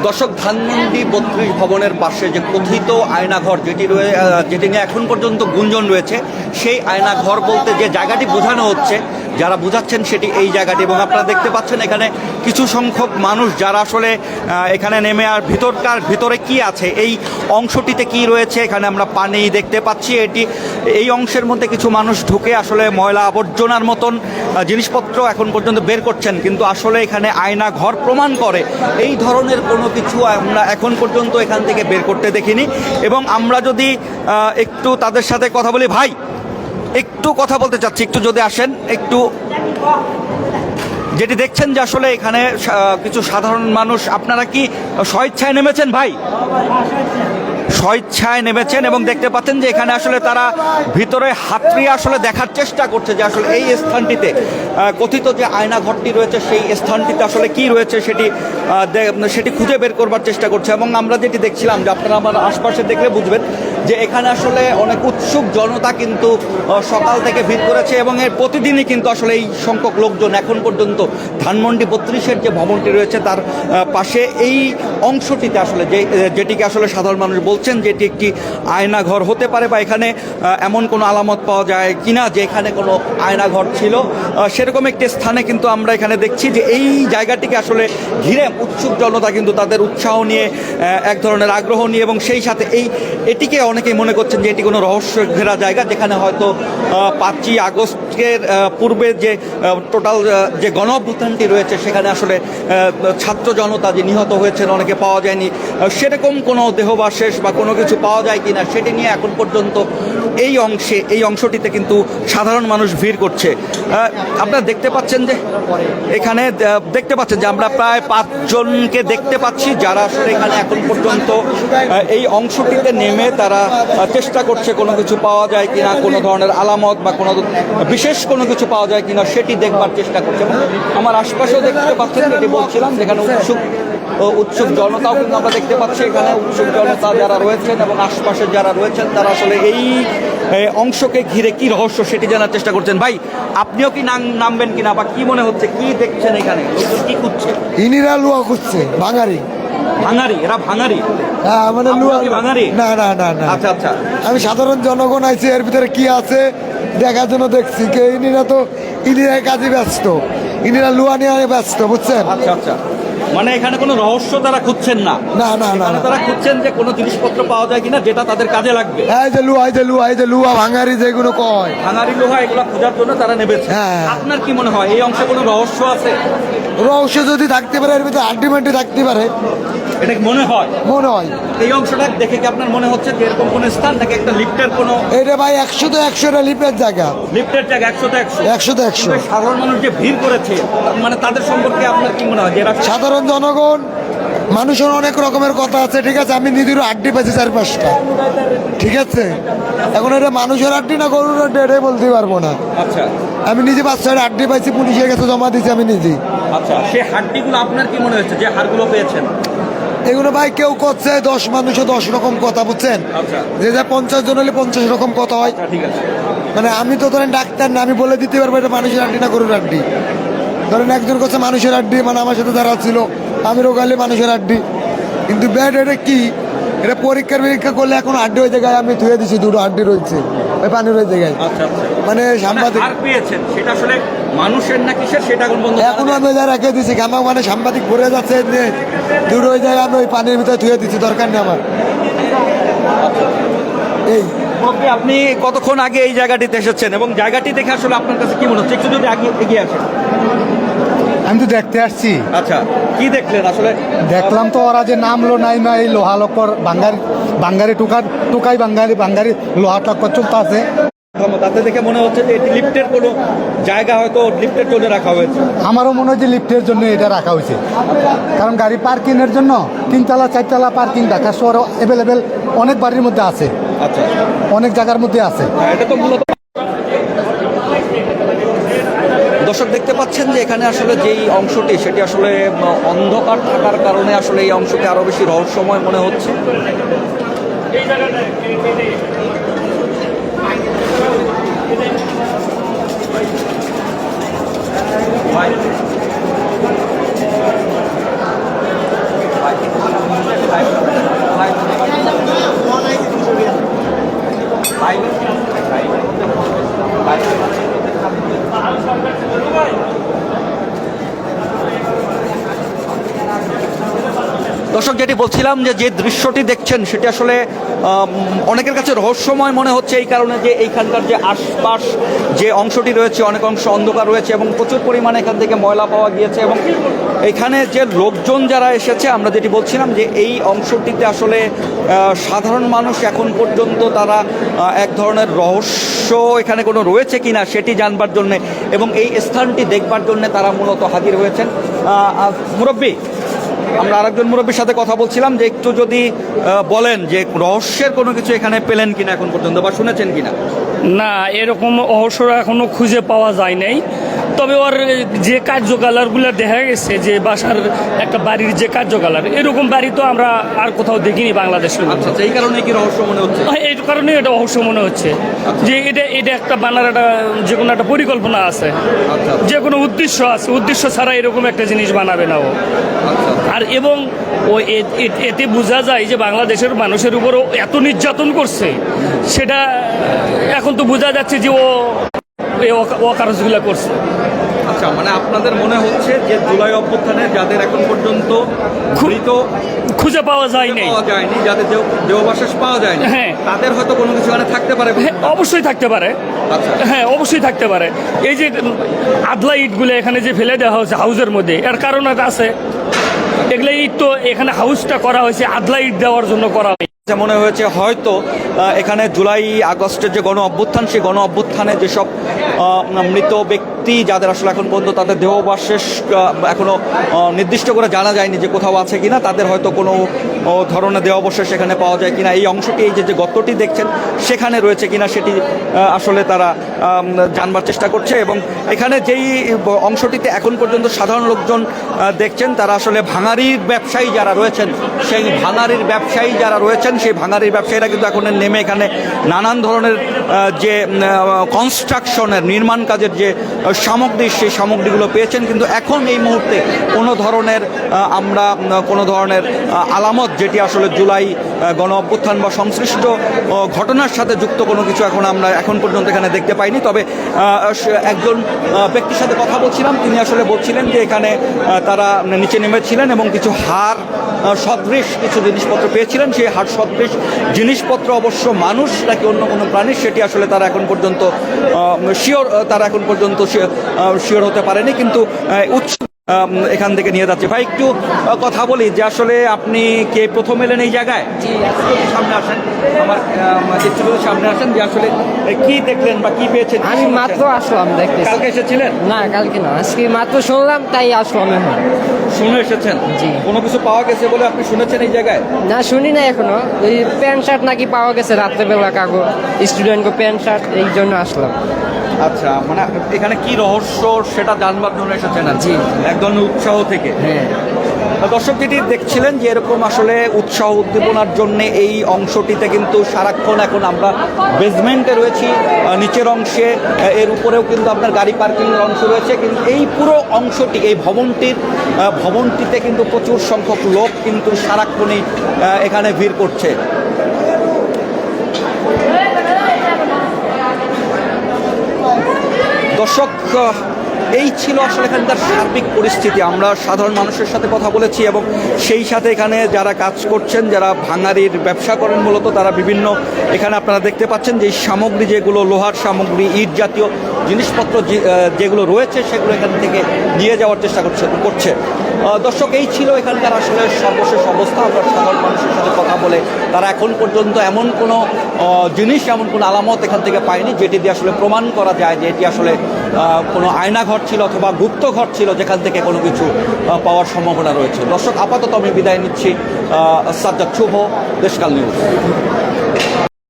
দর্শক, ধানমন্ডি ৩২ ভবনের পাশে যে কথিত আয়নাঘর যেটি নিয়ে এখন পর্যন্ত গুঞ্জন রয়েছে, সেই আয়নাঘর বলতে যে জায়গাটি বোঝানো হচ্ছে, যারা বোঝাচ্ছেন সেটি এই জায়গাটি। এবং আপনারা দেখতে পাচ্ছেন এখানে কিছু সংখ্যক মানুষ যারা আসলে এখানে নেমে আর ভিতরে কি আছে, এই অংশটিতে কি রয়েছে, এখানে আমরা পানি দেখতে পাচ্ছি। এই অংশের মধ্যে কিছু মানুষ ঢুকে আসলে ময়লা আবর্জনার মতন জিনিসপত্র এখন পর্যন্ত বের করছেন, কিন্তু আসলে এখানে আয়না ঘর প্রমাণ করে এই ধরনের কোনো কিছু আমরা এখন পর্যন্ত এখান থেকে বের করতে দেখিনি। এবং আমরা যদি একটু তাদের সাথে কথা বলি, ভাই একটু কথা বলতে চাচ্ছি, একটু যদি আসেন। একটু যেটি দেখছেন যে আসলে এখানে কিছু সাধারণ মানুষ, আপনারা কি স্বেচ্ছায় নেমেছেন ভাই? স্বেচ্ছায় নেমেছেন এবং দেখতে পাচ্ছেন যে এখানে আসলে তারা ভিতরে হাতড়িয়ে আসলে দেখার চেষ্টা করছে যে আসলে এই স্থানটিতে কথিত যে আয়নাঘরটি রয়েছে সেই স্থানটিতে আসলে কি রয়েছে সেটি খুঁজে বের করবার চেষ্টা করছে। এবং আমরা যেটি দেখছিলাম, যে আপনারা আমার আশপাশে দেখলে বুঝবেন যে এখানে আসলে অনেক উৎসুক জনতা কিন্তু সকাল থেকে ভিড় করেছে এবং এর প্রতিদিনই কিন্তু আসলে এই সংখ্যক লোকজন এখন পর্যন্ত ধানমন্ডি ৩২-এর যে ভবনটি রয়েছে তার পাশে এই অংশটিতে আসলে যেটিকে আসলে সাধারণ মানুষ বলছেন যে এটি একটি আয়নাঘর হতে পারে, বা এখানে এমন কোনো আলামত পাওয়া যায় কিনা যে এখানে কোনো আয়নাঘর ছিল, সেরকম একটি স্থানে কিন্তু আমরা এখানে দেখছি যে এই জায়গাটিকে আসলে ঘিরে উৎসুক জনতা কিন্তু তাদের উৎসাহ নিয়ে, এক ধরনের আগ্রহ নিয়ে, এবং সেই সাথে এটিকে অনেকেই মনে করছেন যে এটি কোনো রহস্য ঘেরা জায়গা, যেখানে হয়তো ৫ই আগস্টের পূর্বে যে টোটাল যে গণ অভ্যুত্থানটি রয়েছে সেখানে আসলে ছাত্র জনতা যে নিহত হয়েছেন, অনেকে পাওয়া যায়নি, সেরকম কোনো দেহবাশেষ বা কোনো কিছু পাওয়া যায় কিনা সেটি নিয়ে এখন পর্যন্ত এই অংশটিতে কিন্তু সাধারণ মানুষ ভিড় করছে। আপনারা দেখতে পাচ্ছেন যে এখানে দেখতে পাচ্ছেন যে আমরা প্রায় ৫ জনকে দেখতে পাচ্ছি যারা আসলে এখানে এখন পর্যন্ত এই অংশটিতে নেমে তারা চেষ্টা করছে কোনো কিছু পাওয়া যায় কিনা, কোনো ধরনের আলামত বা কোনো বিশেষ কোনো কিছু পাওয়া যায় কিনা সেটি দেখবার চেষ্টা করছে। আমার আশপাশেও দেখতে পাচ্ছেন, যেটি বলছিলাম, যেখানে উৎসুক জনতাও কিন্তু আমরা দেখতে পাচ্ছি। এখানে উৎসুক জনতা যারা রয়েছেন এবং আশপাশে যারা রয়েছেন তারা আসলে এই অংশকে ঘিরে কি রহস্য সেটি জানার চেষ্টা করছেন। ভাই, আপনিও কি নামবেন কিনা, বা কি মনে হচ্ছে, কি দেখছেন এখানে, কি খুঁজছে? ইনিরা লুয়া খুঁজছে ভাঙারি। এরা ভাঙারি? হ্যাঁ, মানে লুয়া ভাঙারি? না না না না। আচ্ছা আচ্ছা, আমি সাধারণ জনগণ আইছি, এর ভিতরে কি আছে দেখার জন্য দেখছি। ইনিরা কাজে ব্যস্ত, ইনিরা লুয়া নিয়ে ব্যস্ত, বুঝছেন? আচ্ছা আচ্ছা, মানে এখানে কোনো রহস্য তারা খুঁজছেন না? না না না, তারা খুঁজছেন যে কোনো জিনিসপত্র পাওয়া যায় কিনা যেটা তাদের কাজে লাগবে। এই যে লুয়া ভাঙারি যেগুলো কয়, ভাঙারি লোহা, এগুলো খোঁজার জন্য তারা নেমেছে। হ্যাঁ। আপনার কি মনে হয় এই অংশে কোনো রহস্য আছে? রহস্য যদি থাকতে পারে, এর ভিতরে আলটিমেটলি থাকতে পারে, এটা মনে হয়। এই অংশটা দেখে কি আপনার মনে হচ্ছে যে এরকম কোনো স্থান, নাকি একটা লিফটের কোনো? এটা ভাই 100-টা লিফটের জায়গা। লিফটের জায়গা 100-100। সাধারণ মানুষ যে ভিড় করেছে, মানে তাদের সম্পর্কে আপনার কি মনে হয়? সাধারণ জনগণ, মানুষের অনেক রকমের কথা আছে, ঠিক আছে। আমি নিজেরও আড্ডি পাইছি 4-5টা, ঠিক আছে। এখন এটা মানুষের আড্ডি না গরুর আড্ডি এটাই বলতে পারবো না। আচ্ছা, আমি নিজে 5-6টা আড্ডি পাইছি, পুলিশের কাছে জমা দিয়েছি আমি নিজে। আচ্ছা, সেই হাড্ডিগুলো আপনার কি মনে হচ্ছে যে হাড়গুলো পেয়েছেন? এগুলো ভাই কেউ করছে 10 মানুষে 10 রকম কথা, বুঝছেন? আচ্ছা, যে 50 জন হলে 50 রকম কথা হয়। ঠিক আছে। মানে আমি তো ধরেন ডাক্তার না, আমি বলে দিতে পারবো এটা মানুষের আড্ডি না গরুর আড্ডি। ধরেন একজন করছে মানুষের আড্ডি, মানে আমার সাথে যারা ছিল আমি রোগালে মানুষের আড্ডি, কিন্তু ব্যাড এটা কি, এটা পরীক্ষা করলে এখন আড্ডি হয়ে জায়গায় আমি ধুয়ে দিচ্ছি, 2টো আড্ডি রয়েছে ওই পানির ওই জায়গায়। আচ্ছা আচ্ছা, মানে সাংবাদিক পেয়েছেন সেটা আসলে মানুষের না কিসের সেটা এখন আমি রেখে দিচ্ছি, আমার মানে সাংবাদিক ভরে যাচ্ছে, 2টো ওই জায়গায় আমি ওই পানির ভিতরে ধুয়ে দিচ্ছি, দরকার নেই আমার। এই আপনি কতক্ষণ আগে এই জায়গাটিতে এসেছেন এবং জায়গাটি দেখে আসলে আপনার কাছে কি মনে হচ্ছে, একটু যদি আগে এগিয়ে আসেন? আমি তো দেখতে আসছি। আচ্ছা, কি দেখলেন আসলে? দেখলাম তো ওরা যে নামলো নাই না, এই লোহা লক্কর বাঙ্গারি টুকাই বাঙ্গারি লোহা টক্কর চলতে আছে। তাতে দেখে মনে হচ্ছে যে এটি লিফটের কোনো জায়গা, হয়তো লিফটের জন্য রাখা হয়েছে। আমারও মনে হয় যে লিফটের জন্য এটা রাখা হয়েছে, কারণ গাড়ি পার্কিংয়ের জন্য 3তলা 4তলা পার্কিং ঢাকা শহরে অ্যাভেলেবেল অনেক বাড়ির মধ্যে আছে। আচ্ছা, অনেক জায়গার মধ্যে আছে। এটা তো মূলত দর্শক দেখতে পাচ্ছেন যে এখানে আসলে যেই অংশটি সেটি আসলে অন্ধকার থাকার কারণে আসলে এই অংশটি আরো বেশি রহস্যময় মনে হচ্ছে। ভাই দর্শক, যেটি বলছিলাম যে দৃশ্যটি দেখছেন সেটি আসলে অনেকের কাছে রহস্যময় মনে হচ্ছে এই কারণে যে এইখানকার যে আশপাশ যে অংশটি রয়েছে অনেক অংশ অন্ধকার রয়েছে এবং প্রচুর পরিমাণে এখান থেকে ময়লা পাওয়া গিয়েছে এবং এখানে যে লোকজন যারা এসেছে, আমরা যেটি বলছিলাম যে এই অংশটিতে আসলে সাধারণ মানুষ এখন পর্যন্ত তারা এক ধরনের রহস্য এখানে কোনো রয়েছে কিনা সেটি জানবার জন্য এবং এই স্থানটি দেখবার জন্য তারা মূলত হাজির হয়েছেন। মুরব্বী, আমরা আরেকজন মুরব্বীর সাথে কথা বলছিলাম যে একটু যদি বলেন যে রহস্যের কোনো কিছু এখানে পেলেন কিনা এখন পর্যন্ত বা শুনেছেন কিনা। না, এরকম রহস্য এখনো খুঁজে পাওয়া যায় নাই। তবে ওর যে কার্যকলাপগুলো দেখা গেছে যে বাসার একটা বাড়ির যে কার্যকলাপ, এরকম বাড়ি তো আমরা আর কোথাও দেখিনি বাংলাদেশের মধ্যে। আচ্ছা, এই কারণে কি রহস্য মনে হচ্ছে? এই কারণে এটা রহস্য মনে হচ্ছে যে এটা একটা বানার একটা যে কোনো একটা পরিকল্পনা আছে, আচ্ছা, যে কোনো উদ্দেশ্য আছে, উদ্দেশ্য ছাড়া এরকম একটা জিনিস বানাবে না ও। আচ্ছা, আর এবং ও এতে বোঝা যায় যে বাংলাদেশের মানুষের উপরও এত নির্যাতন করছে, সেটা এখন তো বোঝা যাচ্ছে যে ও কারজগুলো করছে। আচ্ছা, মানে আপনাদের মনে হচ্ছে যে জুলাই অভ্যুত্থানে যাদের এখন পর্যন্ত মৃত খুঁজে পাওয়া যায়নি, যাদের দেহাবশেষ পাওয়া যায়নি, হ্যাঁ, তাদের হয়তো কোনো কিছু এখানে থাকতে পারে। হ্যাঁ, অবশ্যই থাকতে পারে। আচ্ছা, হ্যাঁ, অবশ্যই থাকতে পারে। এই যে আদলা ইটগুলো এখানে যে ফেলে দেওয়া হয়েছে হাউসের মধ্যে, এর কারণ একটা আছে। এগুলো ইট তো এখানে হাউসটা করা হয়েছে আদলা ইট দেওয়ার জন্য করা হয়েছে। মনে হয়েছে হয়তো এখানে জুলাই আগস্টের যে গণ অভ্যুত্থান, সেই গণ অভ্যুত্থানে যেসব মৃত ব্যক্তি যাদের আসলে এখন পর্যন্ত তাদের দেহাবশেষ এখনো নির্দিষ্ট করে জানা যায়নি যে কোথাও আছে কিনা, তাদের হয়তো কোনো ধরনের দেহাবশেষ এখানে পাওয়া যায় কিনা, এই অংশটি এই যে গর্তটি দেখছেন সেখানে রয়েছে কিনা সেটি আসলে তারা জানবার চেষ্টা করছে। এবং এখানে যেই অংশটিতে এখন পর্যন্ত সাধারণ লোকজন দেখছেন, তারা আসলে ভাঙারির ব্যবসায়ী যারা রয়েছেন, সেই ভাঙারির ব্যবসায়ী যারা রয়েছেন সেই ভাঙারির ব্যবসায়ীরা কিন্তু এখন নেমে এখানে নানান ধরনের যে কনস্ট্রাকশনের নির্মাণ কাজের যে সামগ্রী, সেই সামগ্রীগুলো পেয়েছেন। কিন্তু এখন এই মুহূর্তে কোনো ধরনের আমরা কোনো ধরনের আলামত যেটি আসলে জুলাই গণ অভ্যুত্থান বা সংশ্লিষ্ট ঘটনার সাথে যুক্ত কোনো কিছু আমরা এখন পর্যন্ত এখানে দেখতে পাইনি। তবে একজন ব্যক্তির সাথে কথা বলছিলাম, তিনি আসলে বলছিলেন যে এখানে তারা নিচে নেমেছিলেন এবং কিছু হাড় সদৃশ কিছু জিনিসপত্র পেয়েছিলেন। সেই হাড় সদৃশ জিনিসপত্র অবশ্য মানুষ নাকি অন্য কোনো প্রাণী সেটি আসলে তারা এখন পর্যন্ত শিওর হতে পারেনি। কিন্তু এখান থেকে নিয়ে যাচ্ছে। ভাই, একটু কথা বলি যে আসলে আপনি কে প্রথম এলেন এই জায়গায়? সামনে আসেন, আমার সামনে আসেন, যে আসলে কি দেখলেন বা কি পেয়েছেন? আমি মাত্র আসলাম দেখতে। কালকে এসেছিলেন? না, কালকে না, আজকে মাত্র শুনলাম তাই আসলাম এখন। শুনে এসেছেন? জি। কোনো কিছু পাওয়া গেছে বলে আপনি শুনেছেন এই জায়গায়? না, শুনি না এখনো। ওই প্যান্ট শার্ট নাকি পাওয়া গেছে রাত্রেবেলা, কাগজ স্টুডেন্টকে প্যান্ট শার্ট, এই জন্য আসলাম। আচ্ছা, মানে এখানে কি রহস্য সেটা জানবার জন্য এসেছেন? জি। এক ধরনের উৎসাহ থেকে। হ্যাঁ। দর্শক, যেটি দেখছিলেন যে এরকম আসলে উৎসাহ উদ্দীপনার জন্য এই অংশটিতে কিন্তু সারাক্ষণ এখন আমরা বেসমেন্টে রয়েছি, নিচের অংশে, এর উপরেও কিন্তু আপনার গাড়ি পার্কিংয়ের অংশ রয়েছে। কিন্তু এই পুরো অংশটি, এই ভবনটিতে কিন্তু প্রচুর সংখ্যক লোক কিন্তু সারাক্ষণই এখানে ভিড় করছে। দর্শক, এই ছিল আসলে এখানকার সার্বিক পরিস্থিতি। আমরা সাধারণ মানুষের সাথে কথা বলেছি এবং সেই সাথে এখানে যারা কাজ করছেন, যারা ভাঙারির ব্যবসা করেন মূলত, তারা বিভিন্ন এখানে আপনারা দেখতে পাচ্ছেন যে সামগ্রী, যেগুলো লোহার সামগ্রী, ইট জাতীয় জিনিসপত্র যেগুলো রয়েছে সেগুলো এখান থেকে নিয়ে যাওয়ার চেষ্টা করছে। দর্শক, এই ছিল এখানকার আসলে সর্বশেষ অবস্থা। আমরা সাধারণ মানুষের সাথে কথা বলে তারা এখন পর্যন্ত এমন কোনো জিনিস, এমন কোনো আলামত এখান থেকে পায়নি যেটি দিয়ে আসলে প্রমাণ করা যায় যে এটি আসলে কোনো আয়নাঘর ছিল অথবা গুপ্তঘর ছিল যেখান থেকে কোনো কিছু পাওয়ার সম্ভাবনা রয়েছে। দর্শক, আপাতত আমি বিদায় নিচ্ছি। সাজ্জাদ শুভ, দেশকাল নিউজ।